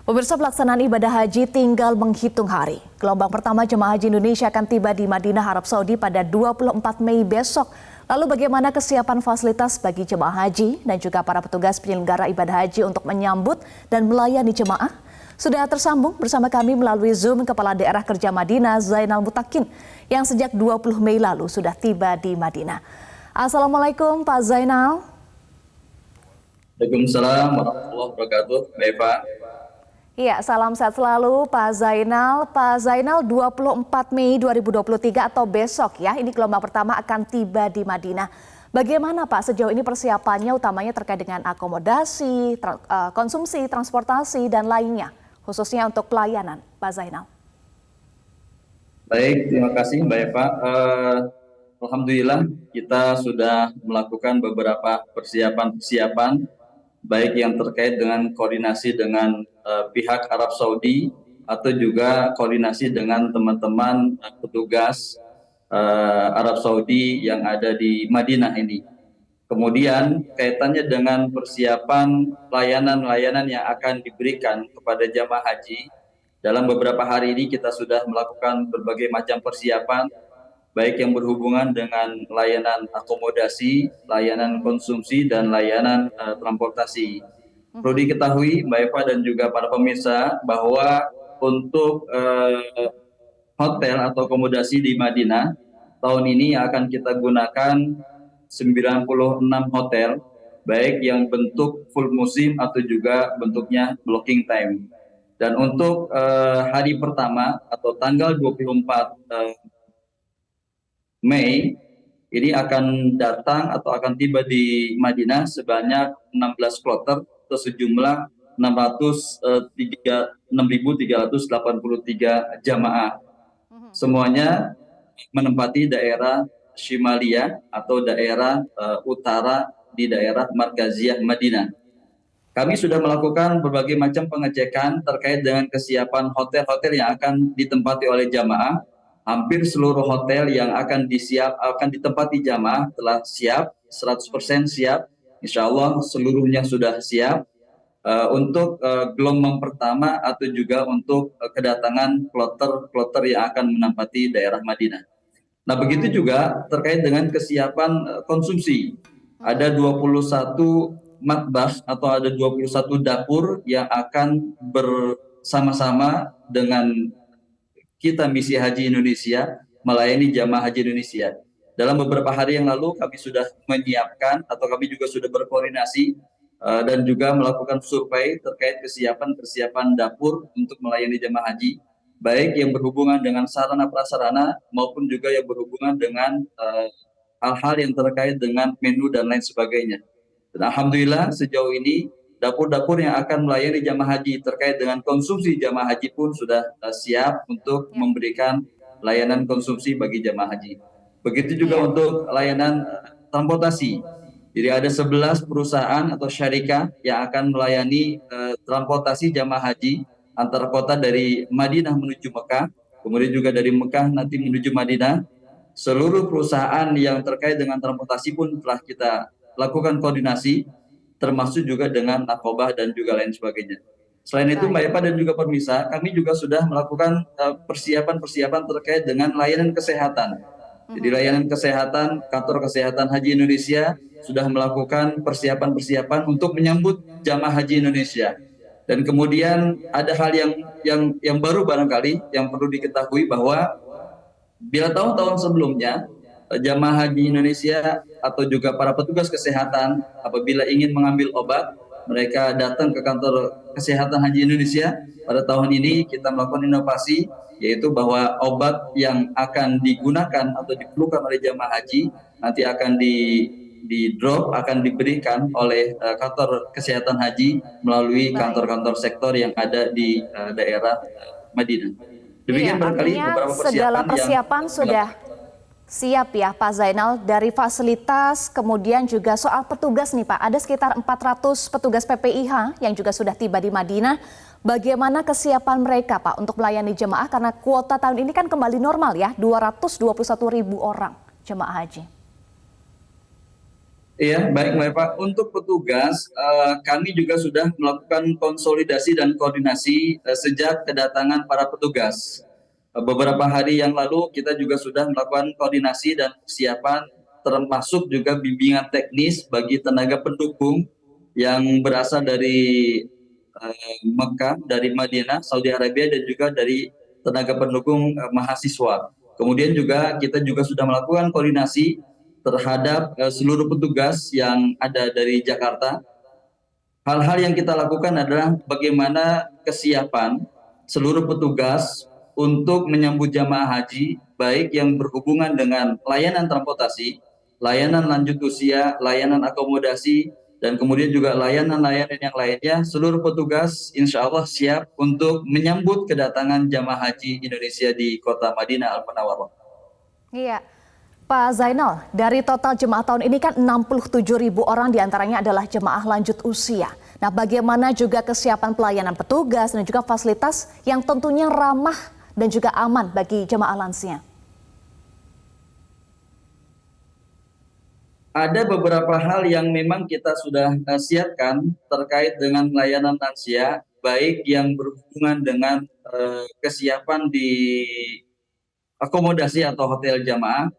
Pemirsa, pelaksanaan ibadah haji tinggal menghitung hari. Gelombang pertama jemaah haji Indonesia akan tiba di Madinah, Arab Saudi pada 24 Mei besok. Lalu bagaimana kesiapan fasilitas bagi jemaah haji dan juga para petugas penyelenggara ibadah haji untuk menyambut dan melayani jemaah? Sudah tersambung bersama kami melalui Zoom Kepala Daerah Kerja Madinah Zainal Mutakin yang sejak 20 Mei lalu sudah tiba di Madinah. Assalamualaikum Pak Zainal. Waalaikumsalam warahmatullahi wabarakatuh, Mbak Eva. Iya, salam sehat selalu Pak Zainal. Pak Zainal, 24 Mei 2023 atau besok ya, ini gelombang pertama akan tiba di Madinah. Bagaimana Pak sejauh ini persiapannya utamanya terkait dengan akomodasi, konsumsi, transportasi, dan lainnya, khususnya untuk pelayanan, Pak Zainal? Baik, terima kasih Mbak Eva. Alhamdulillah kita sudah melakukan beberapa persiapan baik yang terkait dengan koordinasi dengan pihak Arab Saudi atau juga koordinasi dengan teman-teman petugas Arab Saudi yang ada di Madinah ini. Kemudian kaitannya dengan persiapan layanan-layanan yang akan diberikan kepada jamaah haji, dalam beberapa hari ini kita sudah melakukan berbagai macam persiapan baik yang berhubungan dengan layanan akomodasi, layanan konsumsi, dan layanan transportasi. Perlu diketahui Mbak Eva dan juga para pemirsa bahwa untuk hotel atau akomodasi di Madinah tahun ini akan kita gunakan 96 hotel, baik yang bentuk full musim atau juga bentuknya blocking time. Dan untuk hari pertama atau tanggal 24 Mei ini akan datang atau akan tiba di Madinah sebanyak 16 kloter atau sejumlah 6.383 jamaah. Semuanya menempati daerah Shimaliyah atau daerah utara di daerah Markaziyah Madinah. Kami sudah melakukan berbagai macam pengecekan terkait dengan kesiapan hotel-hotel yang akan ditempati oleh jamaah. Hampir seluruh hotel yang akan ditempati jamaah telah siap, 100% siap. Insya Allah seluruhnya sudah siap untuk gelombang pertama atau juga untuk kedatangan kloter yang akan menempati daerah Madinah. Nah, begitu juga terkait dengan kesiapan konsumsi. Ada 21 matbah atau ada 21 dapur yang akan bersama-sama dengan kita misi haji Indonesia melayani jamaah haji Indonesia. Dalam beberapa hari yang lalu kami sudah menyiapkan atau kami juga sudah berkoordinasi dan juga melakukan survei terkait persiapan dapur untuk melayani jamaah haji, baik yang berhubungan dengan sarana prasarana maupun juga yang berhubungan dengan hal-hal yang terkait dengan menu dan lain sebagainya. Dan alhamdulillah sejauh ini dapur-dapur yang akan melayani jamaah haji terkait dengan konsumsi jamaah haji pun sudah siap untuk memberikan layanan konsumsi bagi jamaah haji. Begitu juga untuk layanan transportasi. Jadi ada 11 perusahaan atau syarikah yang akan melayani transportasi jamaah haji antar kota dari Madinah menuju Mekah, kemudian juga dari Mekah nanti menuju Madinah. Seluruh perusahaan yang terkait dengan transportasi pun telah kita lakukan koordinasi, termasuk juga dengan nakobah dan juga lain sebagainya. Selain itu Mbak Eva dan juga pemirsa, kami juga sudah melakukan persiapan terkait dengan layanan kesehatan. Jadi layanan kesehatan, kantor kesehatan haji Indonesia sudah melakukan persiapan untuk menyambut jamaah haji Indonesia. Dan kemudian ada hal yang baru barangkali yang perlu diketahui bahwa bila tahun-tahun sebelumnya jamaah haji Indonesia atau juga para petugas kesehatan apabila ingin mengambil obat, mereka datang ke kantor kesehatan haji Indonesia. Pada tahun ini kita melakukan inovasi, yaitu bahwa obat yang akan digunakan atau diperlukan oleh jamaah haji nanti akan di-drop, akan diberikan oleh kantor kesehatan haji melalui kantor-kantor sektor yang ada di daerah Madinah. Demikian barangkali beberapa persiapan sudah siap ya Pak Zainal, dari fasilitas, kemudian juga soal petugas nih Pak. Ada sekitar 400 petugas PPIH yang juga sudah tiba di Madinah. Bagaimana kesiapan mereka Pak untuk melayani jemaah, karena kuota tahun ini kan kembali normal ya, 221.000 orang jemaah haji. Iya, baik Mbak Eva. Untuk petugas, kami juga sudah melakukan konsolidasi dan koordinasi sejak kedatangan para petugas. Beberapa hari yang lalu kita juga sudah melakukan koordinasi dan persiapan, termasuk juga bimbingan teknis bagi tenaga pendukung yang berasal dari Mekah, dari Madinah, Saudi Arabia, dan juga dari tenaga pendukung mahasiswa. Kemudian juga kita juga sudah melakukan koordinasi terhadap seluruh petugas yang ada dari Jakarta. Hal-hal yang kita lakukan adalah bagaimana kesiapan seluruh petugas untuk menyambut jamaah haji, baik yang berhubungan dengan layanan transportasi, layanan lanjut usia, layanan akomodasi, dan kemudian juga layanan-layanan yang lainnya. Seluruh petugas insya Allah siap untuk menyambut kedatangan jamaah haji Indonesia di kota Madinah Al-Munawwarah. Iya. Pak Zainal, dari total jemaah tahun ini kan 67.000 orang diantaranya adalah jemaah lanjut usia. Nah, bagaimana juga kesiapan pelayanan petugas dan juga fasilitas yang tentunya ramah dan juga aman bagi jemaah lansia? Ada beberapa hal yang memang kita sudah siapkan terkait dengan layanan lansia, baik yang berhubungan dengan kesiapan di akomodasi atau hotel jamaah.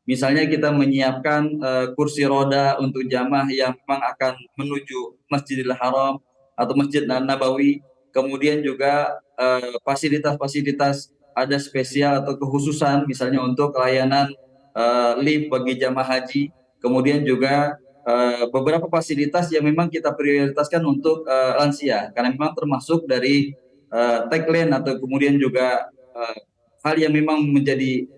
Misalnya kita menyiapkan kursi roda untuk jamaah yang memang akan menuju Masjidil Haram atau Masjid Nabawi. Kemudian juga fasilitas-fasilitas ada spesial atau kekhususan, misalnya untuk layanan lift bagi jamaah haji. Kemudian juga beberapa fasilitas yang memang kita prioritaskan untuk lansia, karena memang termasuk dari tagline atau kemudian juga hal yang memang menjadi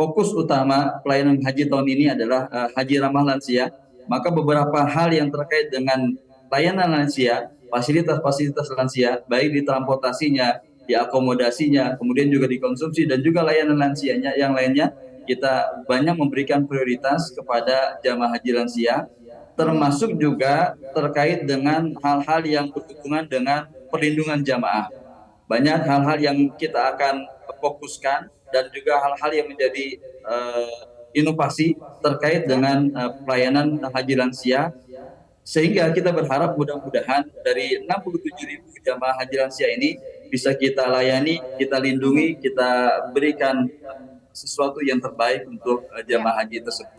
fokus utama pelayanan haji tahun ini adalah haji ramah lansia. Maka beberapa hal yang terkait dengan layanan lansia, fasilitas-fasilitas lansia, baik di transportasinya, di akomodasinya, kemudian juga di konsumsi dan juga layanan lansianya yang lainnya, kita banyak memberikan prioritas kepada jamaah haji lansia, termasuk juga terkait dengan hal-hal yang berhubungan dengan perlindungan jamaah. Banyak hal-hal yang kita akan fokuskan dan juga hal-hal yang menjadi inovasi terkait dengan pelayanan haji lansia, sehingga kita berharap mudah-mudahan dari 67.000 jamaah haji lansia ini bisa kita layani, kita lindungi, kita berikan sesuatu yang terbaik untuk Ya. jamaah haji tersebut.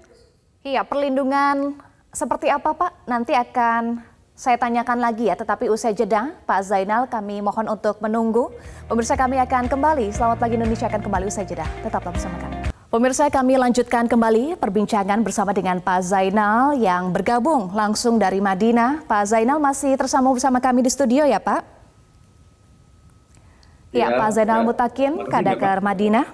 Iya, perlindungan seperti apa Pak? Nanti akan saya tanyakan lagi ya, tetapi usai jeda, Pak Zainal kami mohon untuk menunggu. Pemirsa kami akan kembali, Selamat Pagi Indonesia akan kembali usai jeda. Tetaplah bersama kami. Pemirsa kami lanjutkan kembali perbincangan bersama dengan Pak Zainal yang bergabung langsung dari Madinah. Pak Zainal masih tersambung bersama kami di studio ya Pak? Ya, Pak Zainal Mutakin, Kadaker Madinah.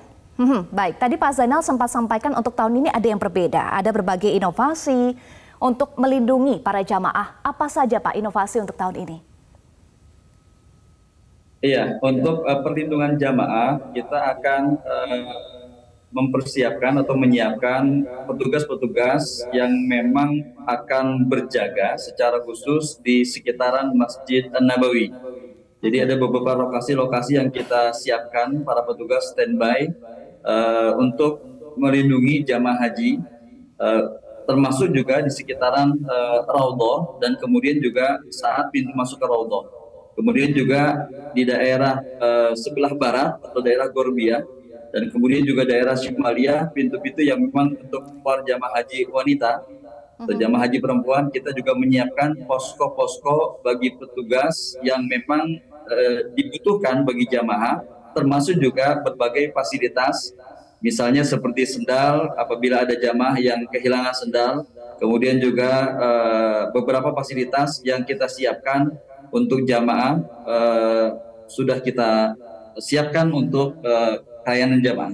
Baik, tadi Pak Zainal sempat sampaikan untuk tahun ini ada yang berbeda, ada berbagai inovasi untuk melindungi para jamaah. Apa saja Pak inovasi untuk tahun ini? Iya, untuk perlindungan jamaah kita akan mempersiapkan atau menyiapkan petugas-petugas yang memang akan berjaga secara khusus di sekitaran Masjid An-Nabawi. Jadi ada beberapa lokasi-lokasi yang kita siapkan para petugas standby untuk melindungi jamaah haji, termasuk juga di sekitaran Raudhah dan kemudian juga saat pintu masuk ke Raudhah. Kemudian juga di daerah sebelah barat atau daerah Gorbia, dan kemudian juga daerah Shimalia, pintu-pintu yang memang untuk para jamaah haji wanita atau jamaah haji perempuan, kita juga menyiapkan posko-posko bagi petugas yang memang dibutuhkan bagi jamaah, termasuk juga berbagai fasilitas, misalnya seperti sendal apabila ada jamaah yang kehilangan sendal, kemudian juga beberapa fasilitas yang kita siapkan untuk jamaah sudah kita siapkan untuk layanan jamaah.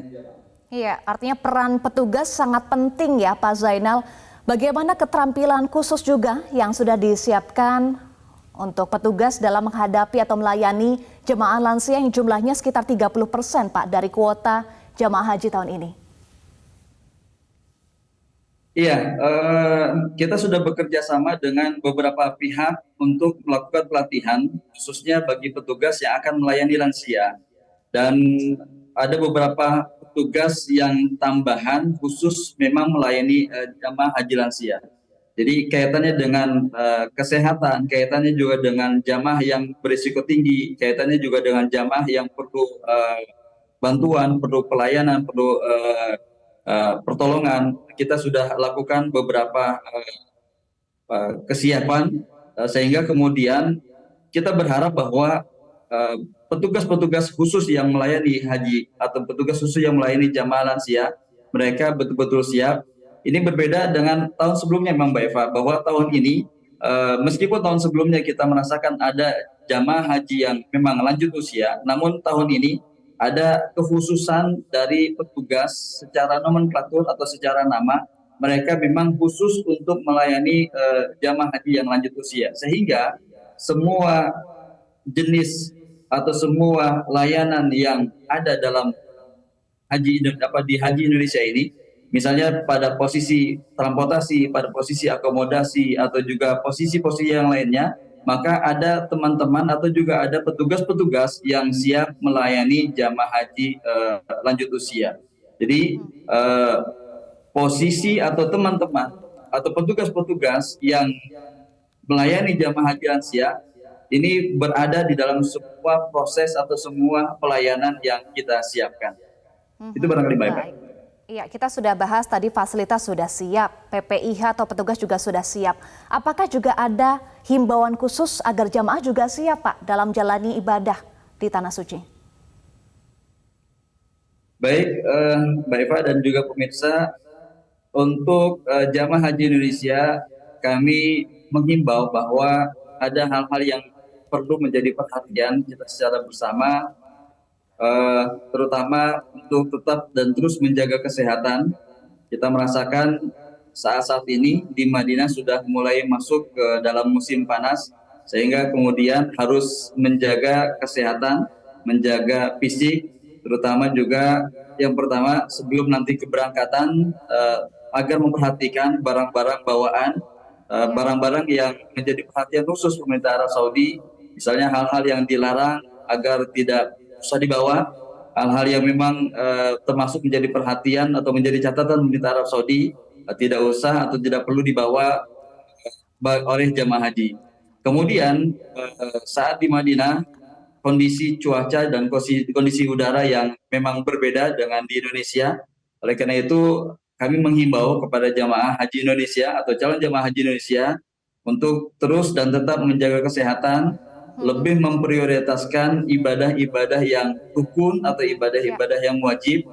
Iya, artinya peran petugas sangat penting ya Pak Zainal. Bagaimana keterampilan khusus juga yang sudah disiapkan untuk petugas dalam menghadapi atau melayani jemaah lansia yang jumlahnya sekitar 30% Pak dari kuota jemaah haji tahun ini? Iya, kita sudah bekerja sama dengan beberapa pihak untuk melakukan pelatihan khususnya bagi petugas yang akan melayani lansia. Dan ada beberapa petugas yang tambahan khusus memang melayani jamaah haji lansia. Jadi kaitannya dengan kesehatan, kaitannya juga dengan jamaah yang berisiko tinggi, kaitannya juga dengan jamaah yang perlu bantuan, perlu pelayanan, perlu pertolongan. Kita sudah lakukan beberapa kesiapan sehingga kemudian kita berharap bahwa petugas-petugas khusus yang melayani haji atau petugas khusus yang melayani jamaah lansia, mereka betul-betul siap. Ini berbeda dengan tahun sebelumnya memang Mbak Eva, bahwa tahun ini meskipun tahun sebelumnya kita merasakan ada jamaah haji yang memang lanjut usia, namun tahun ini ada kekhususan dari petugas secara nomenklatur atau secara nama, mereka memang khusus untuk melayani jamaah haji yang lanjut usia, sehingga semua jenis atau semua layanan yang ada dalam di Haji Indonesia ini, misalnya pada posisi transportasi, pada posisi akomodasi, atau juga posisi-posisi yang lainnya, maka ada teman-teman atau juga ada petugas-petugas yang siap melayani jamaah haji lanjut usia. Jadi posisi atau teman-teman atau petugas-petugas yang melayani jamaah haji lansia ini berada di dalam semua proses atau semua pelayanan yang kita siapkan. Itu barangkali Mbak Eva. Iya, kita sudah bahas tadi fasilitas sudah siap, PPIH atau petugas juga sudah siap. Apakah juga ada himbauan khusus agar jamaah juga siap Pak dalam jalani ibadah di Tanah Suci? Baik, Mbak Eva dan juga pemirsa, untuk jamaah haji Indonesia, kami menghimbau bahwa ada hal-hal yang perlu menjadi perhatian kita secara bersama, terutama untuk tetap dan terus menjaga kesehatan. Kita merasakan saat-saat ini di Madinah sudah mulai masuk ke dalam musim panas, sehingga kemudian harus menjaga kesehatan, menjaga fisik, terutama juga yang pertama sebelum nanti keberangkatan agar memperhatikan barang-barang bawaan, barang-barang yang menjadi perhatian khusus pemerintah Arab Saudi, misalnya hal-hal yang dilarang agar tidak usah dibawa, hal-hal yang memang termasuk menjadi perhatian atau menjadi catatan pemerintah Arab Saudi tidak usah atau tidak perlu dibawa oleh jamaah haji. Kemudian saat di Madinah kondisi cuaca dan kondisi udara yang memang berbeda dengan di Indonesia. Oleh karena itu kami menghimbau kepada jamaah haji Indonesia atau calon jamaah haji Indonesia untuk terus dan tetap menjaga kesehatan, lebih memprioritaskan ibadah-ibadah yang rukun atau ibadah-ibadah yang wajib,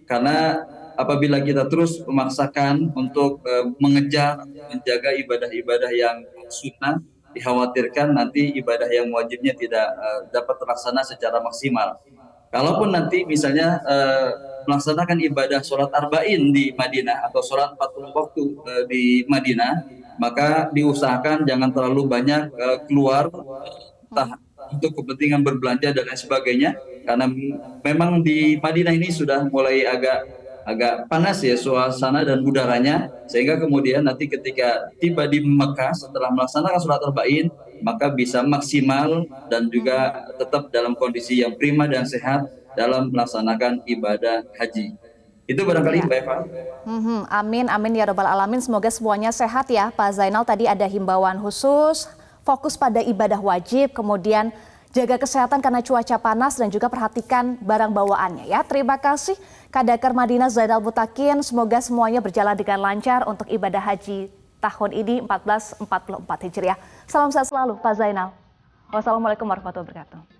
karena apabila kita terus memaksakan untuk mengejar, menjaga ibadah-ibadah yang sunnah, dikhawatirkan nanti ibadah yang wajibnya tidak dapat terlaksana secara maksimal. Kalaupun nanti misalnya melaksanakan ibadah sholat arba'in di Madinah atau sholat 40 waktu di Madinah, maka diusahakan jangan terlalu banyak keluar entah untuk kepentingan berbelanja dan lain sebagainya, karena memang di Madinah ini sudah mulai agak panas ya suasana dan udaranya, sehingga kemudian nanti ketika tiba di Mekah setelah melaksanakan sholat arba'in, maka bisa maksimal dan juga tetap dalam kondisi yang prima dan sehat dalam melaksanakan ibadah haji. Itu barangkali Mbak Eva. Amin, amin ya robbal alamin. Semoga semuanya sehat ya Pak Zainal. Tadi ada himbauan khusus, fokus pada ibadah wajib, kemudian jaga kesehatan karena cuaca panas dan juga perhatikan barang bawaannya ya. Terima kasih Kadakar Madinah Zainal Mutakin. Semoga semuanya berjalan dengan lancar untuk ibadah haji tahun ini 1444 Hijriah. Salam sehat selalu Pak Zainal. Wassalamualaikum warahmatullahi wabarakatuh.